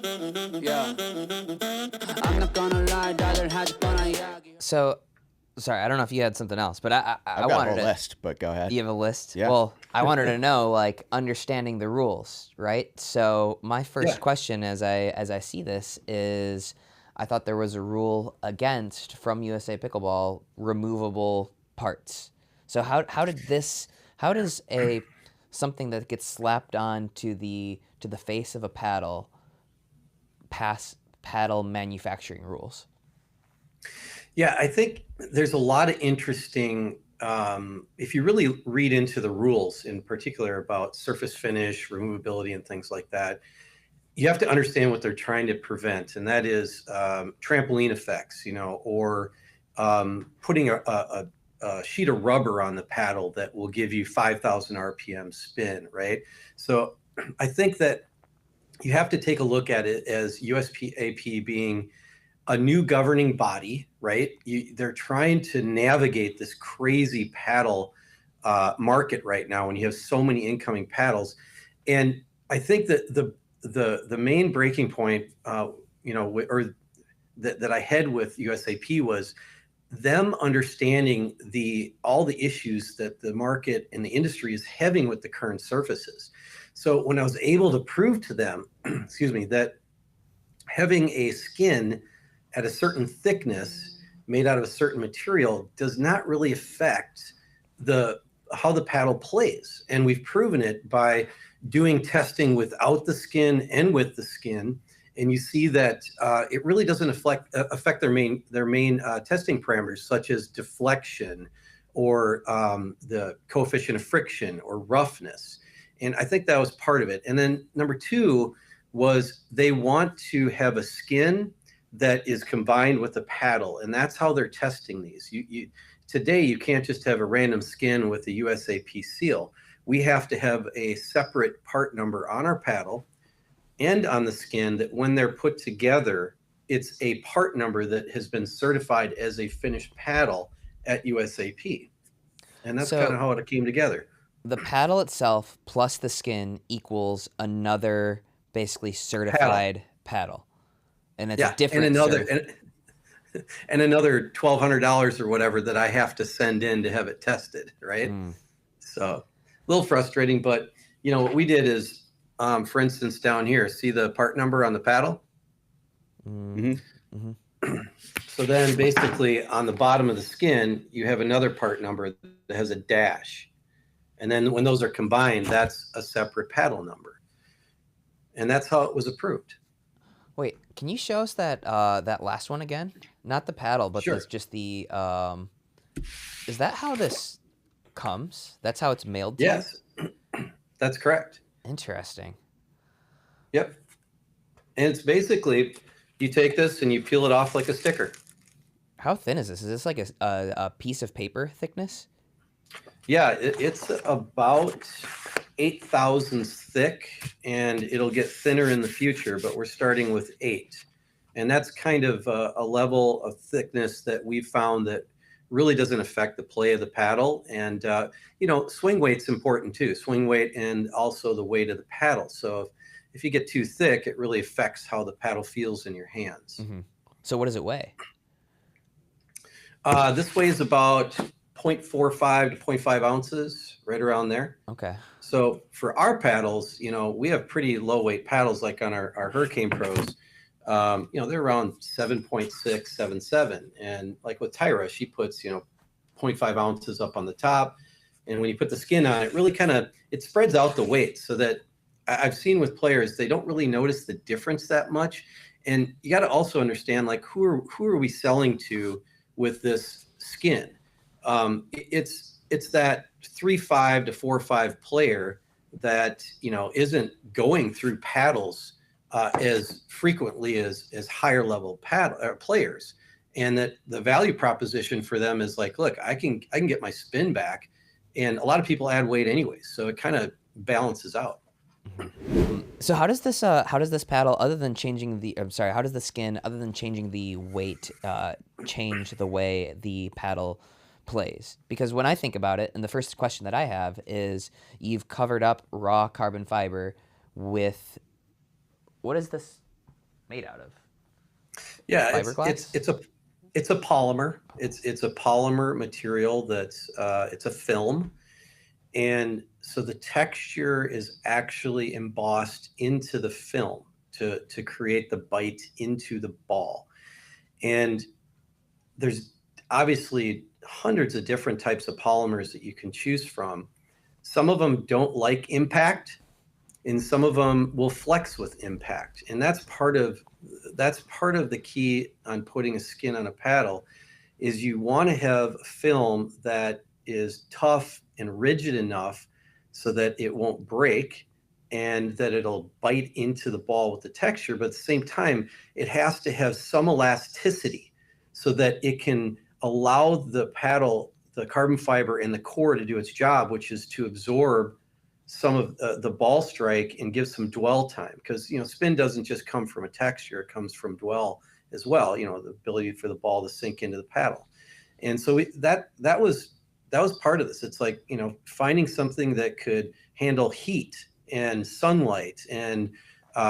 Yeah. I'm not gonna lie, rather had gonna yag. So, sorry, I don't know if you had something else, but I I've got wanted a whole to. list, but go ahead. You have a list? Yeah. Well, I wanted to know, like, understanding the rules, right? So my first question as I see this is, I thought there was a rule against, from USA Pickleball, removable parts. So how does something that gets slapped on to the face of a paddle pass paddle manufacturing rules? Yeah, I think there's a lot of interesting, if you really read into the rules in particular about surface finish, removability, and things like that, you have to understand what they're trying to prevent, and that is trampoline effects, or putting a sheet of rubber on the paddle that will give you 5,000 RPM spin, right? So I think that you have to take a look at it as USAP being a new governing body, right? They're trying to navigate this crazy paddle market right now when you have so many incoming paddles. And I think that the main breaking point, or that I had with USAP was them understanding all the issues that the market and the industry is having with the current surfaces. So when I was able to prove to them, excuse me, that having a skin at a certain thickness made out of a certain material does not really affect how the paddle plays. And we've proven it by doing testing without the skin and with the skin. And you see that it really doesn't affect their main testing parameters, such as deflection or the coefficient of friction or roughness. And I think that was part of it. And then number two was they want to have a skin that is combined with a paddle, and that's how they're testing these. Today, you can't just have a random skin with a USAP seal. We have to have a separate part number on our paddle and on the skin that when they're put together, it's a part number that has been certified as a finished paddle at USAP. And that's kind of how it came together. The paddle itself plus the skin equals another basically certified paddle. And it's a different and another $1,200 or whatever that I have to send in to have it tested, right? So a little frustrating, but what we did is, for instance, down here, see the part number on the paddle? So then basically on the bottom of the skin, you have another part number that has a dash. And then when those are combined, that's a separate paddle number. And that's how it was approved. Wait, can you show us that that last one again? Not the paddle, but Sure. just the. Is that how this comes? That's how it's mailed to you? Yes, that's correct. Interesting. Yep. And it's basically, you take this and you peel it off like a sticker. How thin is this? Is this like a piece of paper thickness? Yeah, it's about 8 thousandths thick, and it'll get thinner in the future, but we're starting with 8. And that's kind of a level of thickness that we found that really doesn't affect the play of the paddle. And, swing weight's important too, swing weight and also the weight of the paddle. So if you get too thick, it really affects how the paddle feels in your hands. So what does it weigh? This weighs about 0.45 to 0.5 ounces, right around there. Okay. So for our paddles, we have pretty low weight paddles, like on our Hurricane Pros. They're around 7.6, 7.7. And like with Tyra, she puts, 0.5 ounces up on the top. And when you put the skin on, it really it spreads out the weight, so that I've seen with players, they don't really notice the difference that much. And you got to also understand, like, who are we selling to with this skin? It's that 3.5 to 4.5 player that isn't going through paddles as frequently as higher level players, and that the value proposition for them is like, look, I can get my spin back, and a lot of people add weight anyways, so it kind of balances out. So how does this paddle, other than changing how does the skin, other than changing the weight, change the way the paddle plays? Because when I think about it, and the first question that I have is, you've covered up raw carbon fiber with, what is this? made out of? Yeah, Fiberglass? it's a polymer. It's a polymer material that's it's a film, and so the texture is actually embossed into the film to create the bite into the ball. And there's obviously hundreds of different types of polymers that you can choose from. Some of them don't like impact, and some of them will flex with impact. And that's part of the key on putting a skin on a paddle, is you want to have a film that is tough and rigid enough so that it won't break and that it'll bite into the ball with the texture. But at the same time, it has to have some elasticity so that it can allow the paddle, the carbon fiber and the core to do its job, which is to absorb some of the ball strike and give some dwell time. Because, spin doesn't just come from a texture, it comes from dwell as well, the ability for the ball to sink into the paddle. And so that was part of this. It's like, finding something that could handle heat and sunlight and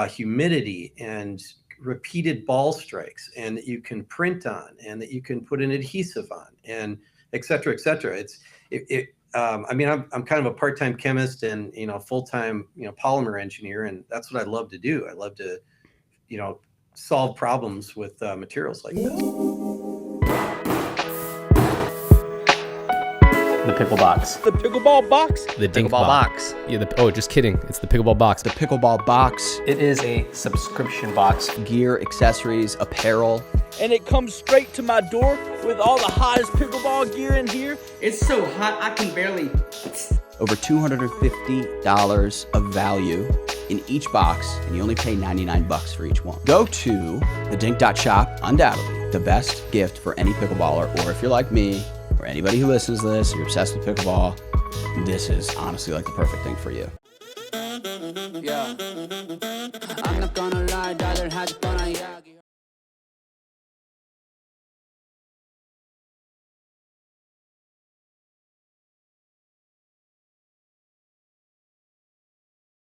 humidity and repeated ball strikes, and that you can print on, and that you can put an adhesive on, and et cetera, et cetera. I mean, I'm kind of a part-time chemist and, full-time, polymer engineer. And that's what I love to do. I love to, solve problems with materials like this. The pickle box. The pickleball box? The dink Pickleball box. Yeah, just kidding. It's the pickleball box. The pickleball box, It is a subscription box. gear, accessories, apparel. And it comes straight to my door with all the hottest pickleball gear in here. It's so hot I can barely. Over $250 of value in each box, and you only pay $99 for each one. Go to thedink.shop, undoubtedly the best gift for any pickleballer, or if you're like me, or anybody who listens to this, you're obsessed with pickleball, this is honestly like the perfect thing for you. Yeah. I'm not gonna lie, rather had fun, yeah.